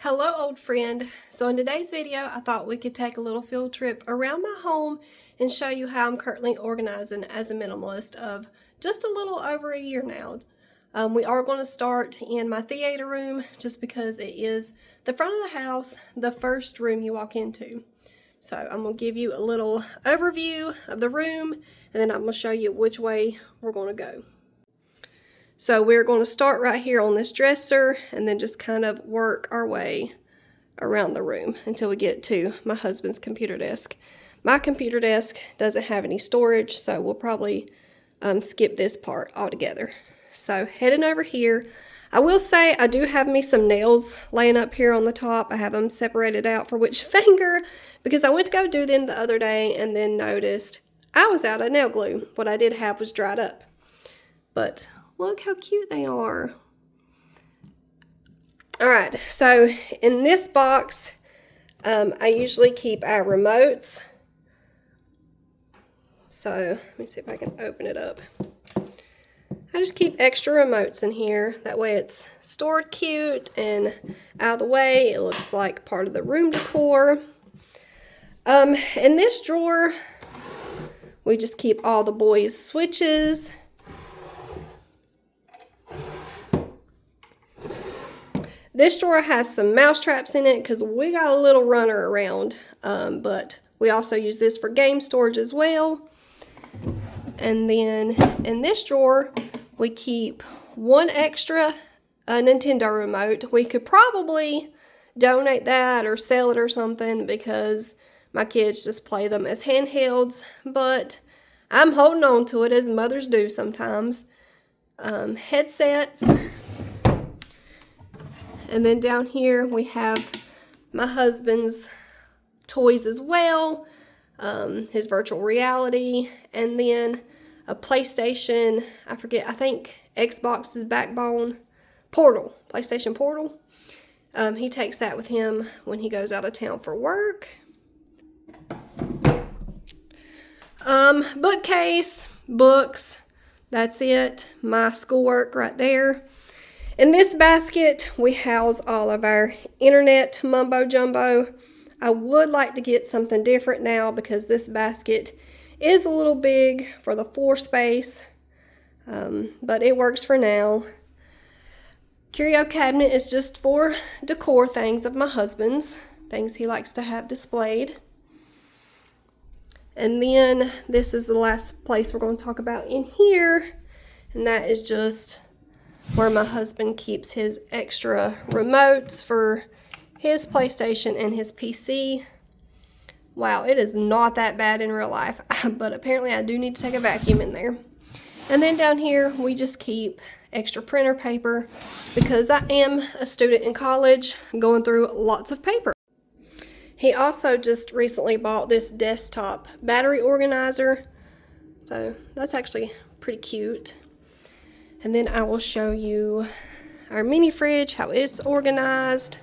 Hello, old friend. So in today's video, I thought we could take a little field trip around my home and show you how I'm currently organizing as a minimalist of just a little over a year now. We are going to start in my theater room just because it is the front of the house, the first room you walk into. So I'm going to give you a little overview of the room, and then I'm going to show you which way we're going to go. So we're going to start right here on this dresser and then just kind of work our way around the room until we get to my husband's computer desk. My computer desk doesn't have any storage, so we'll probably skip this part altogether. So heading over here, I will say I do have me some nails laying up here on the top. I have them separated out for which finger because I went to go do them the other day and then noticed I was out of nail glue. What I did have was dried up. But look how cute they are. Alright, so in this box, I usually keep our remotes. So, let me see if I can open it up. I just keep extra remotes in here. That way it's stored cute and out of the way. It looks like part of the room decor. In this drawer, we just keep all the boys' switches. This drawer has some mouse traps in it because we got a little runner around, but we also use this for game storage as well. And then in this drawer, we keep one extra Nintendo remote. We could probably donate that or sell it or something because my kids just play them as handhelds, but I'm holding on to it as mothers do sometimes. Headsets. And then down here we have my husband's toys as well, his virtual reality, and then a PlayStation, I think Xbox's backbone, Portal, PlayStation Portal. He takes that with him when he goes out of town for work. Bookcase, books, that's it, my schoolwork right there. In this basket, we house all of our internet mumbo jumbo. I would like to get something different now because this basket is a little big for the floor space, but it works for now. Curio cabinet is just for decor things of my husband's, things he likes to have displayed. And then this is the last place we're going to talk about in here, and that is just where my husband keeps his extra remotes for his PlayStation and his PC. Wow, it is not that bad in real life, but apparently I do need to take a vacuum in there. And then down here, we just keep extra printer paper because I am a student in college going through lots of paper. He also just recently bought this desktop battery organizer, so that's actually pretty cute. And then I will show you our mini fridge, how it's organized.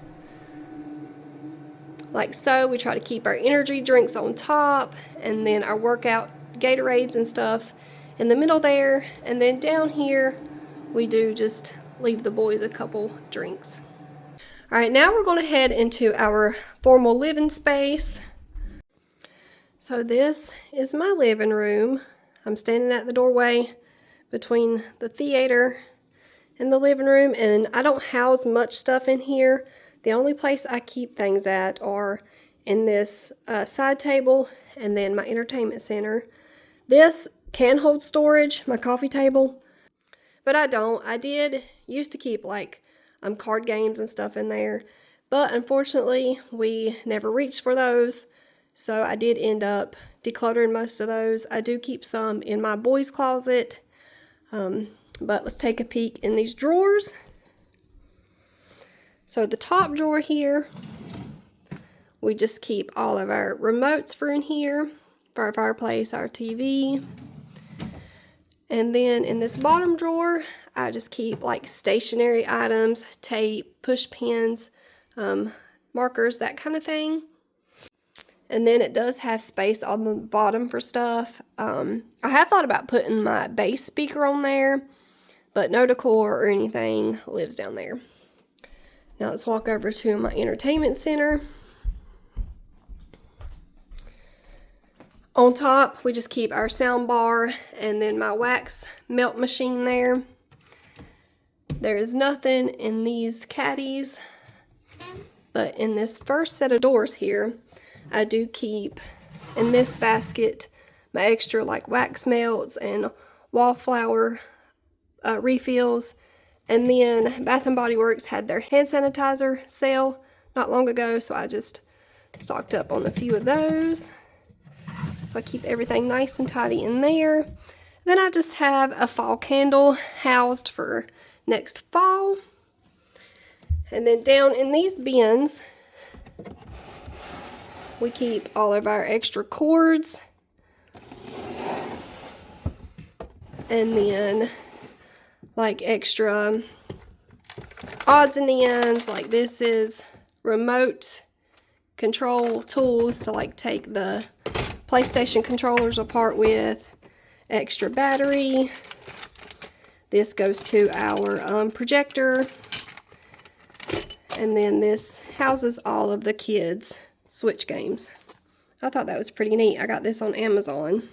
Like so, we try to keep our energy drinks on top, and then our workout Gatorades and stuff in the middle there. And then down here, we do just leave the boys a couple drinks. All right, now we're going to head into our formal living space. So this is my living room. I'm standing at the doorway between the theater and the living room, and I don't house much stuff in here. The only place I keep things at are in this side table and then my entertainment center. This can hold storage, my coffee table, but I don't. I did used to keep like card games and stuff in there, but unfortunately we never reached for those, so I did end up decluttering most of those. I do keep some in my boys' closet. But let's take a peek in these drawers. So the top drawer here, we just keep all of our remotes for in here, for our fireplace, our TV. And then in this bottom drawer, I just keep like stationery items, tape, push pins, markers, that kind of thing. And then it does have space on the bottom for stuff. I have thought about putting my bass speaker on there, but no decor or anything lives down there. Now let's walk over to my entertainment center. On top, we just keep our sound bar and then my wax melt machine there. There is nothing in these caddies, but in this first set of doors here, I do keep in this basket my extra like wax melts and wallflower refills. And then Bath & Body Works had their hand sanitizer sale not long ago, so I just stocked up on a few of those. So I keep everything nice and tidy in there. Then I just have a fall candle housed for next fall. And then down in these bins, we keep all of our extra cords. And then like extra odds and ends, like this is remote control tools to like take the PlayStation controllers apart with, extra battery. This goes to our projector. And then this houses all of the kids' Switch games. I thought that was pretty neat. I got this on Amazon.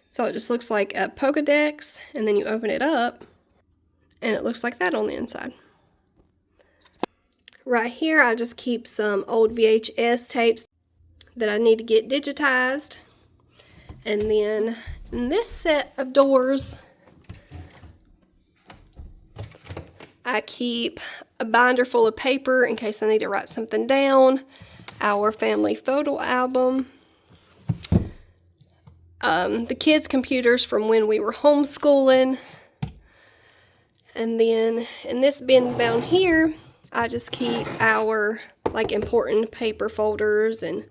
So it just looks like a Pokédex, and then you open it up, and it looks like that on the inside. Right here, I just keep some old VHS tapes that I need to get digitized. And then in this set of doors, I keep a binder full of paper in case I need to write something down, our family photo album, the kids' computers from when we were homeschooling, and then in this bin down here, I just keep our like important paper folders and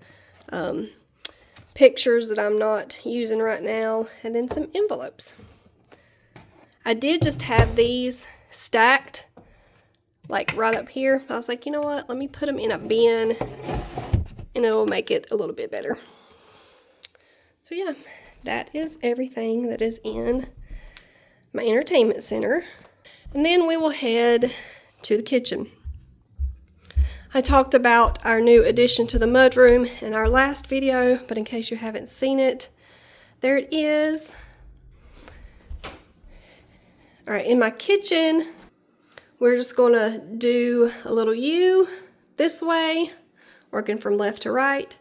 pictures that I'm not using right now, and then some envelopes. I did just have these stacked like right up here. I was like, you know what, let me put them in a bin and it'll make it a little bit better. So yeah, that is everything that is in my entertainment center. And then we will head to the kitchen. I talked about our new addition to the mudroom in our last video, but in case you haven't seen it, there it is. All right, in my kitchen, we're just gonna do a little U this way, working from left to right.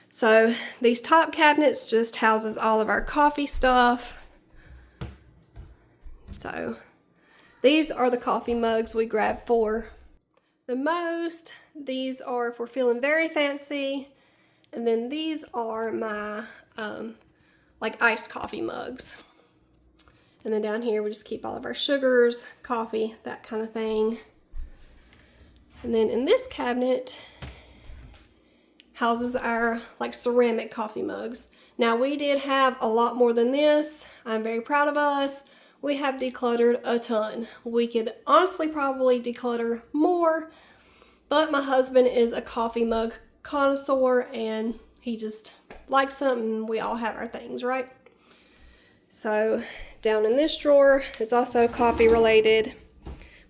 So these top cabinets just houses all of our coffee stuff. So these are the coffee mugs we grab for the most. These are if we're feeling very fancy. And then these are my like iced coffee mugs. And then down here we just keep all of our sugars, coffee, that kind of thing. And then in this cabinet houses our like ceramic coffee mugs. Now we did have a lot more than this. I'm very proud of us. We have decluttered a ton. We could honestly probably declutter more, but my husband is a coffee mug connoisseur and he just likes them, and we all have our things, right? So down in this drawer is also coffee related.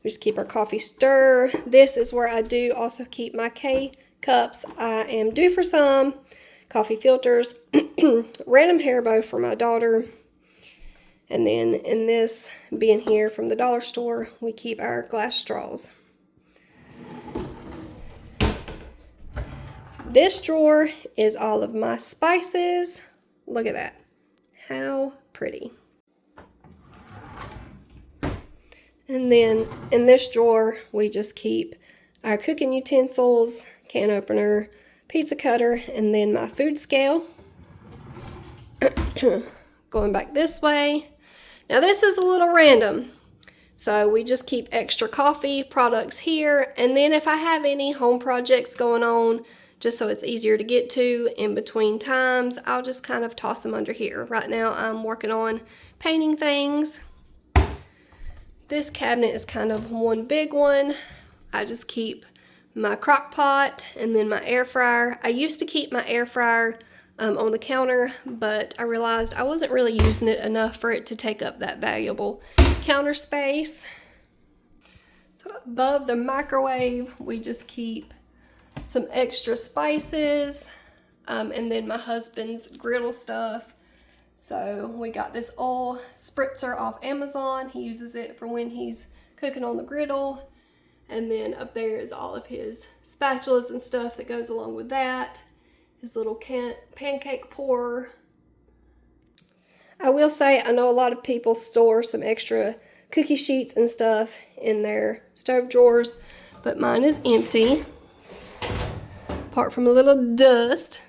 We just keep our coffee stir. This is where I do also keep my K-cups. I am due for some. Coffee filters, random hair bow for my daughter. And then in this bin here from the dollar store, we keep our glass straws. This drawer is all of my spices. Look at that. How pretty. And then in this drawer, we just keep our cooking utensils, can opener, pizza cutter, and then my food scale. Going back this way. Now this is a little random. So we just keep extra coffee products here. And then if I have any home projects going on, just so it's easier to get to in between times, I'll just kind of toss them under here. Right now I'm working on painting things. This cabinet is kind of one big one. I just keep my crock pot and then my air fryer. I used to keep my air fryer on the counter, but I realized I wasn't really using it enough for it to take up that valuable counter space. So above the microwave, we just keep some extra spices, and then my husband's griddle stuff. So we got this oil spritzer off Amazon. He uses it for when he's cooking on the griddle. And then up there is all of his spatulas and stuff that goes along with that. His little pancake pourer. I will say, I know a lot of people store some extra cookie sheets and stuff in their stove drawers, but mine is empty, apart from a little dust.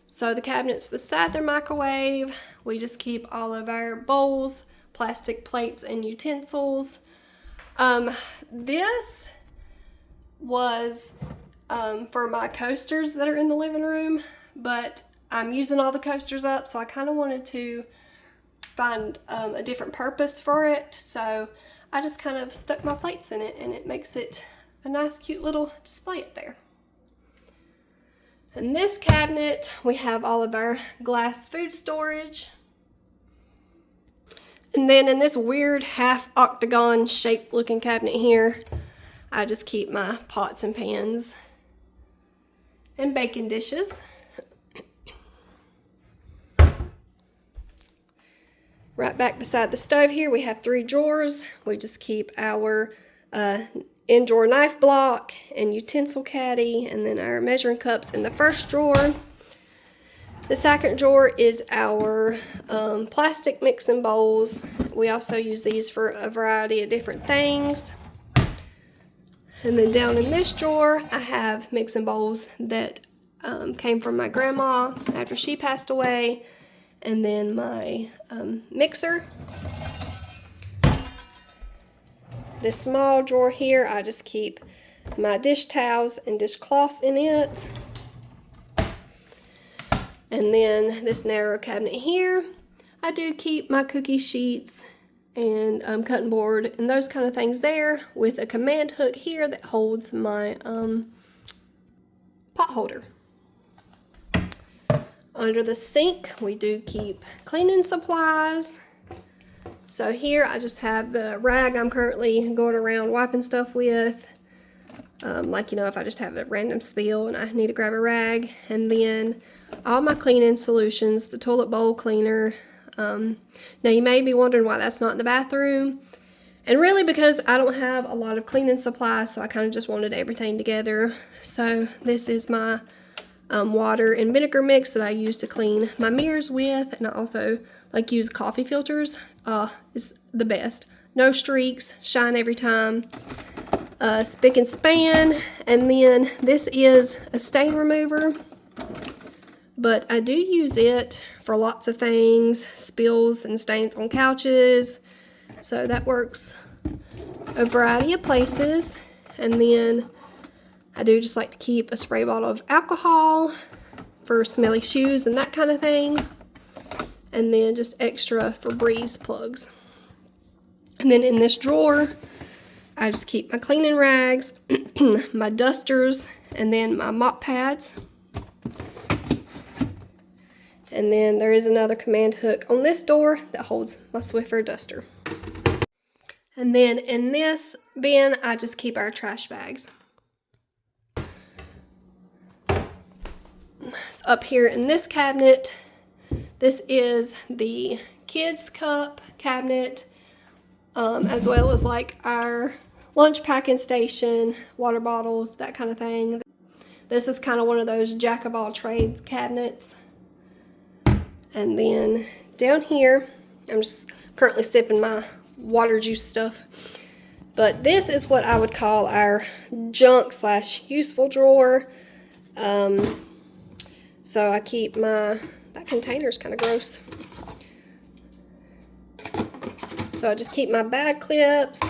So the cabinets beside their microwave, we just keep all of our bowls, plastic plates, and utensils. This was for my coasters that are in the living room, but I'm using all the coasters up, so I kind of wanted to find a different purpose for it. So I just kind of stuck my plates in it, and it makes it a nice cute little display up there. In this cabinet, we have all of our glass food storage. And then in this weird half octagon shaped looking cabinet here, I just keep my pots and pans and baking dishes. Right back beside the stove here, we have 3 drawers. We just keep our in-drawer knife block and utensil caddy, and then our measuring cups in the first drawer. The second drawer is our plastic mixing bowls. We also use these for a variety of different things. And then down in this drawer, I have mixing bowls that came from my grandma after she passed away. And then my mixer. This small drawer here, I just keep my dish towels and dishcloths in it. And then this narrow cabinet here, I do keep my cookie sheets and cutting board and those kind of things there, with a command hook here that holds my pot holder. Under the sink, we do keep cleaning supplies. So here I just have the rag I'm currently going around wiping stuff with. Like, you know, if I just have a random spill and I need to grab a rag. And then all my cleaning solutions, the toilet bowl cleaner. Now you may be wondering why that's not in the bathroom. And really because I don't have a lot of cleaning supplies, so I kind of just wanted everything together. So this is my water and vinegar mix that I use to clean my mirrors with, and I also like use coffee filters. It's the best. No streaks, shine every time. Spick and span, and then this is a stain remover, but I do use it for lots of things, spills and stains on couches, so that works a variety of places. And then I do just like to keep a spray bottle of alcohol for smelly shoes and that kind of thing. And then just extra Febreze plugs. And then in this drawer, I just keep my cleaning rags, my dusters, and then my mop pads. And then there is another command hook on this door that holds my Swiffer duster. And then in this bin, I just keep our trash bags. Up here in this cabinet, this is the kids cup cabinet, as well as like our lunch packing station, water bottles, that kind of thing. This is kind of one of those jack of all trades cabinets. And then down here, I'm just currently sipping my water juice stuff, but this is what I would call our junk / useful drawer. So I keep that container's kind of gross. So I just keep my bag clips,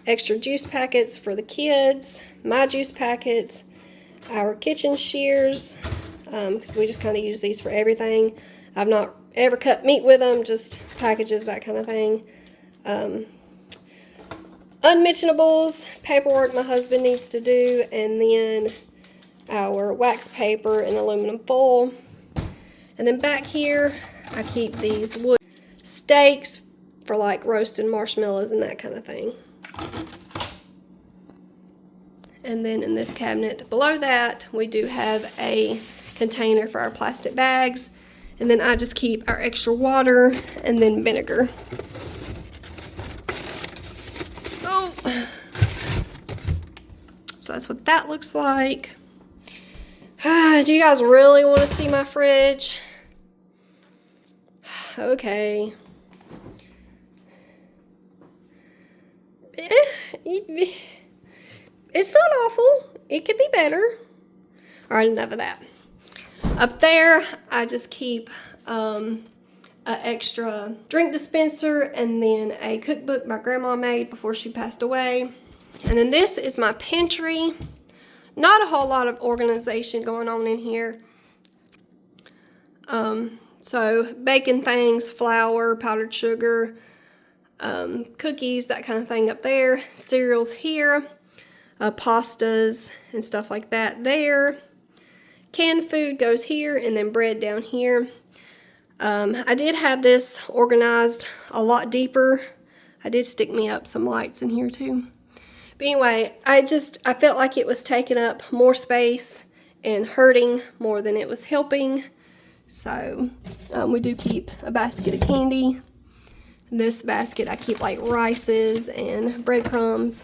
extra juice packets for the kids, my juice packets, our kitchen shears, because we just kind of use these for everything. I've not ever cut meat with them, just packages, that kind of thing. Unmentionables, paperwork my husband needs to do, and then our wax paper and aluminum foil. And then back here, I keep these wood stakes for like roasting marshmallows and that kind of thing. And then in this cabinet below that, we do have a container for our plastic bags. And then I just keep our extra water and then vinegar. So that's what that looks like. Do you guys really want to see my fridge? Okay. It's not awful. It could be better. All right, enough of that. Up there, I just keep an extra drink dispenser and then a cookbook my grandma made before she passed away. And then this is my pantry. Not a whole lot of organization going on in here. So baking things, flour, powdered sugar, cookies, that kind of thing up there. Cereals here, pastas and stuff like that there. Canned food goes here, and then bread down here. I did have this organized a lot deeper. I did stick me up some lights in here too. But anyway, I felt like it was taking up more space and hurting more than it was helping. So we do keep a basket of candy. In this basket I keep like rices and breadcrumbs.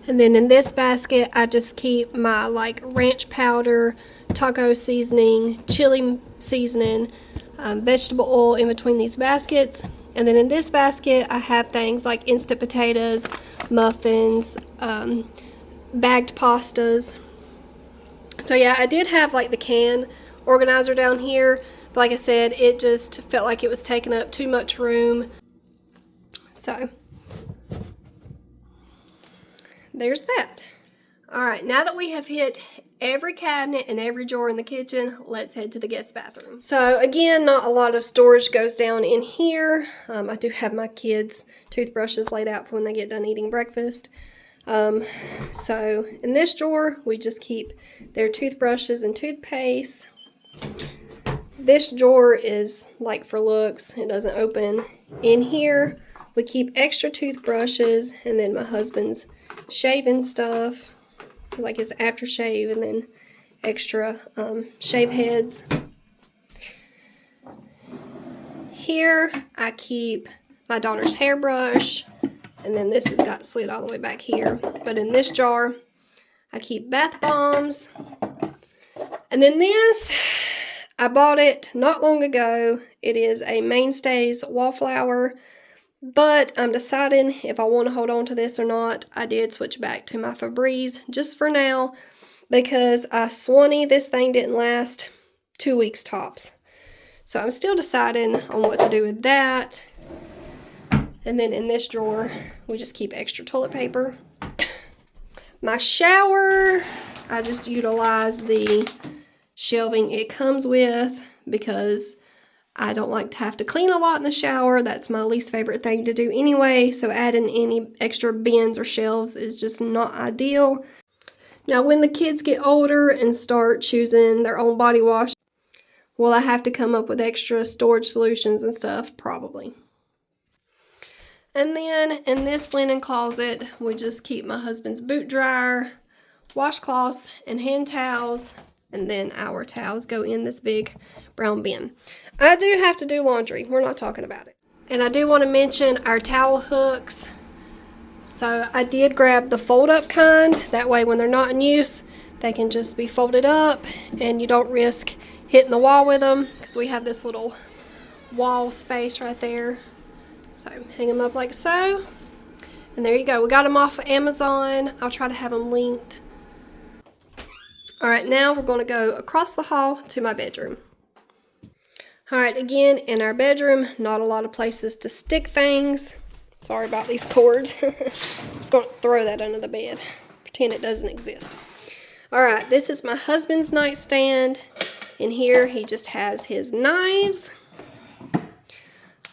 And then in this basket I just keep my like ranch powder, taco seasoning, chili seasoning, vegetable oil in between these baskets. And then in this basket I have things like instant potatoes, muffins, bagged pastas. So yeah, I did have like the can organizer down here, but like I said, it just felt like it was taking up too much room. So there's that. All right, now that we have hit every cabinet and every drawer in the kitchen, let's head to the guest bathroom. So again, not a lot of storage goes down in here. I do have my kids' toothbrushes laid out for when they get done eating breakfast. So in this drawer, we just keep their toothbrushes and toothpaste. This drawer is like for looks, it doesn't open. In here, we keep extra toothbrushes and then my husband's shaving stuff, like his aftershave, and then extra shave heads. Here I keep my daughter's hairbrush, and then this has got slid all the way back here. But in this jar I keep bath bombs. And then this, I bought it not long ago. It is a Mainstays wallflower, but I'm deciding if I want to hold on to this or not. I did switch back to my Febreze just for now because I swanny this thing didn't last 2 weeks tops. So I'm still deciding on what to do with that. And then in this drawer, we just keep extra toilet paper. My shower, I just utilize the shelving it comes with because I don't like to have to clean a lot in the shower. That's my least favorite thing to do anyway, so adding any extra bins or shelves is just not ideal. Now when the kids get older and start choosing their own body wash, will I have to come up with extra storage solutions and stuff? Probably. And then in this linen closet, we just keep my husband's boot dryer, washcloths, and hand towels. And then our towels go in this big brown bin. I do have to do laundry. We're not talking about it. And I do want to mention our towel hooks. So I did grab the fold-up kind. That way when they're not in use, they can just be folded up and you don't risk hitting the wall with them because we have this little wall space right there. So hang them up like so. And there you go. We got them off of Amazon. I'll try to have them linked. Alright, now we're going to go across the hall to my bedroom. Alright, again, in our bedroom, not a lot of places to stick things. Sorry about these cords. Just going to throw that under the bed. Pretend it doesn't exist. Alright, this is my husband's nightstand. In here, he just has his knives.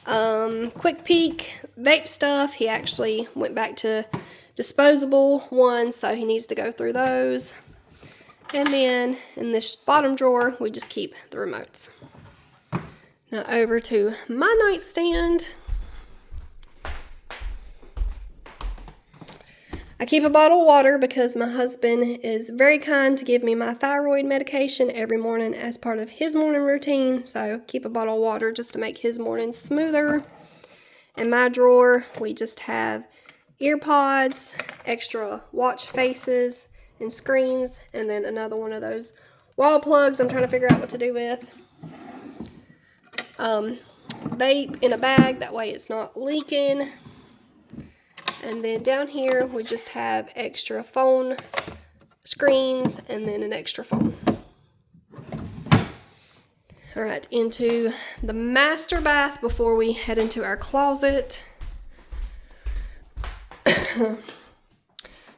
Quick peek, vape stuff. He actually went back to disposable ones, so he needs to go through those. And then in this bottom drawer, we just keep the remotes. Now over to my nightstand. I keep a bottle of water because my husband is very kind to give me my thyroid medication every morning as part of his morning routine. So keep a bottle of water just to make his morning smoother. In my drawer, we just have ear pods, extra watch faces and screens, and then another one of those wall plugs I'm trying to figure out what to do with. Vape in a bag, that way it's not leaking. And then down here we just have extra phone screens and then an extra phone. Alright, into the master bath before we head into our closet.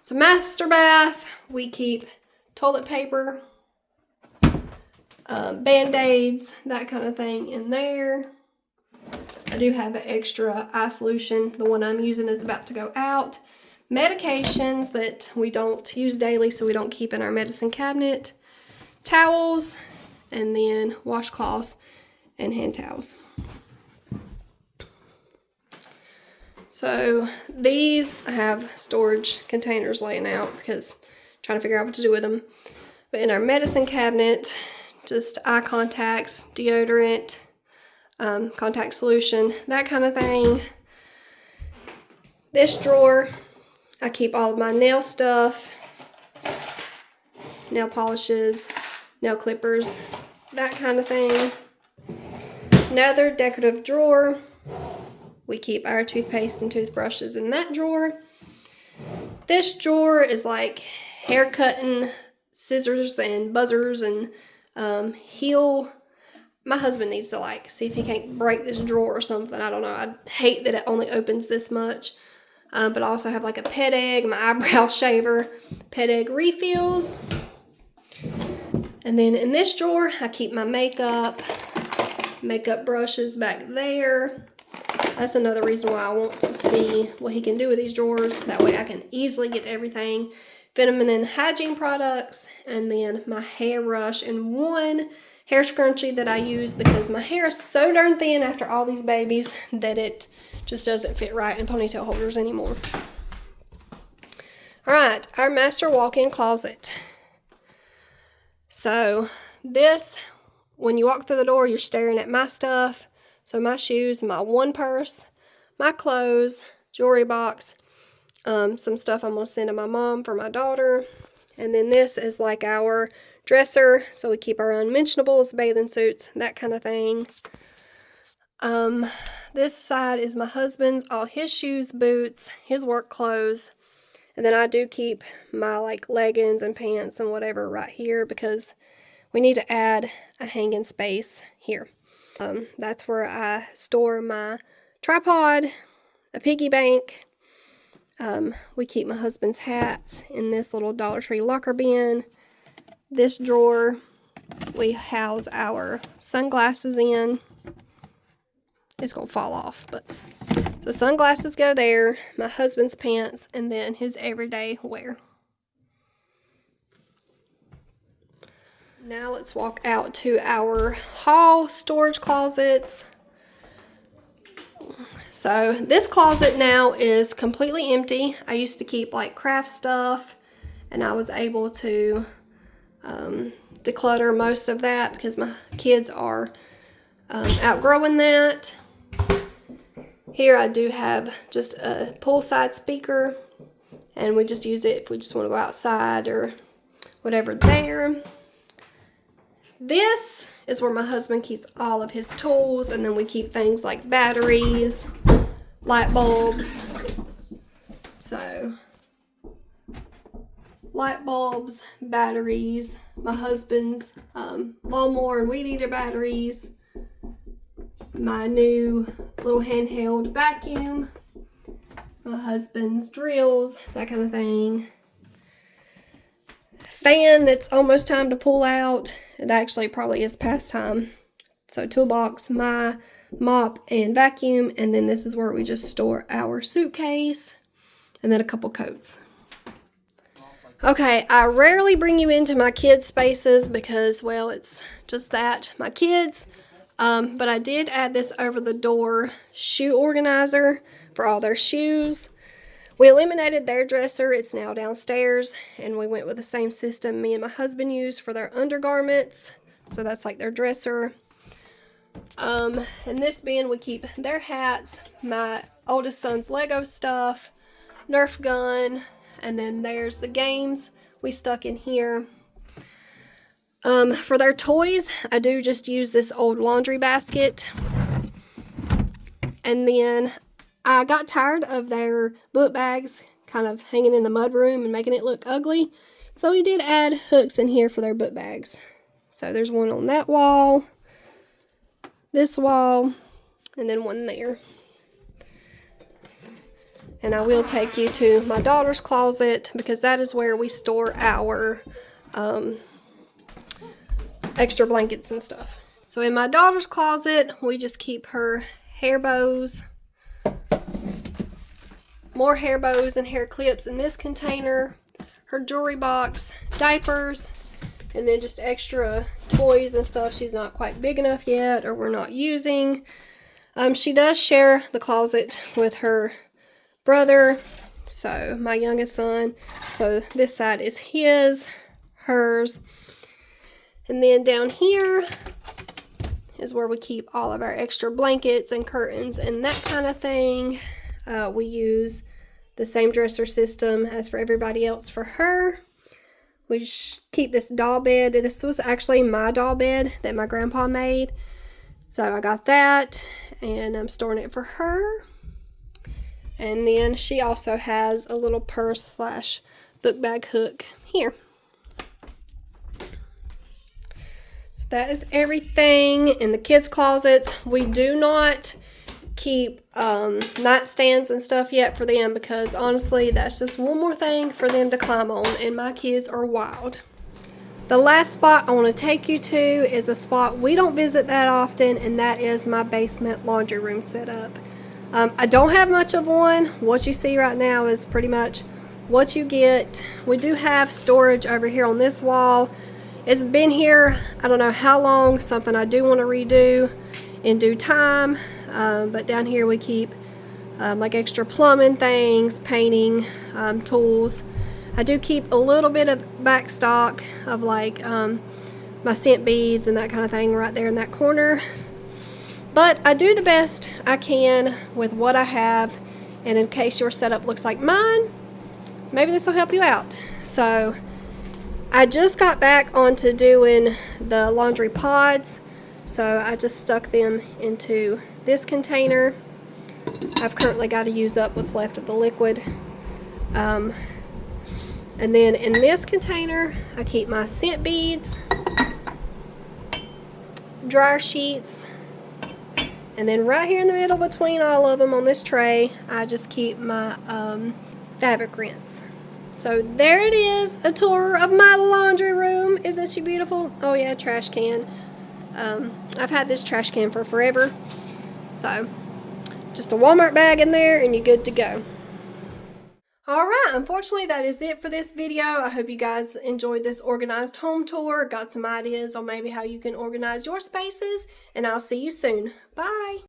So master bath, we keep toilet paper, Band-Aids, that kind of thing in there. I do have an extra eye solution. The one I'm using is about to go out. Medications that we don't use daily, so we don't keep in our medicine cabinet. Towels, and then washcloths and hand towels. So these I have storage containers laying out because I'm trying to figure out what to do with them. But in our medicine cabinet, just eye contacts, deodorant, contact solution, that kind of thing. This drawer, I keep all of my nail stuff, nail polishes, nail clippers, that kind of thing. Another decorative drawer, we keep our toothpaste and toothbrushes in that drawer. This drawer is like hair cutting, scissors and buzzers and my husband needs to see if he can't break this drawer or something. I don't know. I hate that it only opens this much. But I also have like a pet egg, my eyebrow shaver, pet egg refills. And then in this drawer, I keep my makeup brushes back there. That's another reason why I want to see what he can do with these drawers. That way I can easily get everything. Feminine hygiene products, and then my hairbrush and one hair scrunchie that I use because my hair is so darn thin after all these babies that it just doesn't fit right in ponytail holders anymore. Alright, our master walk-in closet. So this, when you walk through the door, you're staring at my stuff. So my shoes, my one purse, my clothes, jewelry box, some stuff I'm going to send to my mom for my daughter. And then this is like our dresser, so we keep our unmentionables, bathing suits, that kind of thing. This side is my husband's, all his shoes, boots, his work clothes. And then I do keep my leggings and pants and whatever right here because we need to add a hanging space here. That's where I store my tripod, a piggy bank. We keep my husband's hats in this little Dollar Tree locker bin. This drawer, we house our sunglasses in. It's going to fall off, but so sunglasses go there, my husband's pants, and then his everyday wear. Now let's walk out to our hall storage closets. So this closet now is completely empty. I used to keep craft stuff, and I was able to declutter most of that because my kids are outgrowing that. Here I do have just a poolside speaker, and we just use it if we just want to go outside or whatever there. This is where my husband keeps all of his tools, and then we keep things like batteries, light bulbs. So, light bulbs, batteries, my husband's lawnmower and weed eater batteries, my new little handheld vacuum, my husband's drills, that kind of thing. Fan that's almost time to pull out. It actually probably is past time. So toolbox, my mop and vacuum, and then this is where we just store our suitcase and then a couple coats. Okay, I rarely bring you into my kids' spaces because, well, it's just that, my kids. But I did add this over the door shoe organizer for all their shoes. We eliminated their dresser. It's now downstairs, and we went with the same system me and my husband use for their undergarments. So that's like their dresser. In this bin we keep their hats, my oldest son's Lego stuff, Nerf gun, and then there's the games we stuck in here. For their toys, I do just use this old laundry basket. And then I got tired of their book bags kind of hanging in the mudroom and making it look ugly. So we did add hooks in here for their book bags. So there's one on that wall, this wall, and then one there. And I will take you to my daughter's closet because that is where we store our extra blankets and stuff. So in my daughter's closet, we just keep her hair bows, more hair bows and hair clips in this container, her jewelry box, diapers, and then just extra toys and stuff she's not quite big enough yet or we're not using. She does share the closet with her brother, so my youngest son. So this side is his, hers, and then down here is where we keep all of our extra blankets and curtains and that kind of thing. We use the same dresser system as for everybody else for her. We keep this doll bed. This was actually my doll bed that my grandpa made. So I got that and I'm storing it for her. And then she also has a little purse slash book bag hook here. So that is everything in the kids' closets. We do not keep nightstands and stuff yet for them because honestly that's just one more thing for them to climb on and my kids are wild. The last spot I want to take you to is a spot we don't visit that often, and that is my basement laundry room setup. I don't have much of one. What you see right now is pretty much what you get. We do have storage over here on this wall. It's been here I don't know how long, something I do want to redo in due time. But down here we keep like extra plumbing things, painting, tools. I do keep a little bit of back stock of like my scent beads and that kind of thing right there in that corner. But I do the best I can with what I have, and in case your setup looks like mine, maybe this will help you out. So I just got back onto doing the laundry pods, so I just stuck them into this container. I've currently got to use up what's left of the liquid. And then in this container, I keep my scent beads, dryer sheets, and then right here in the middle between all of them on this tray, I just keep my fabric rinse. So there it is, a tour of my laundry room. Isn't she beautiful? Oh yeah, trash can. I've had this trash can for forever. So just a Walmart bag in there and you're good to go. Alright, unfortunately that is it for this video. I hope you guys enjoyed this organized home tour, got some ideas on maybe how you can organize your spaces, and I'll see you soon. Bye!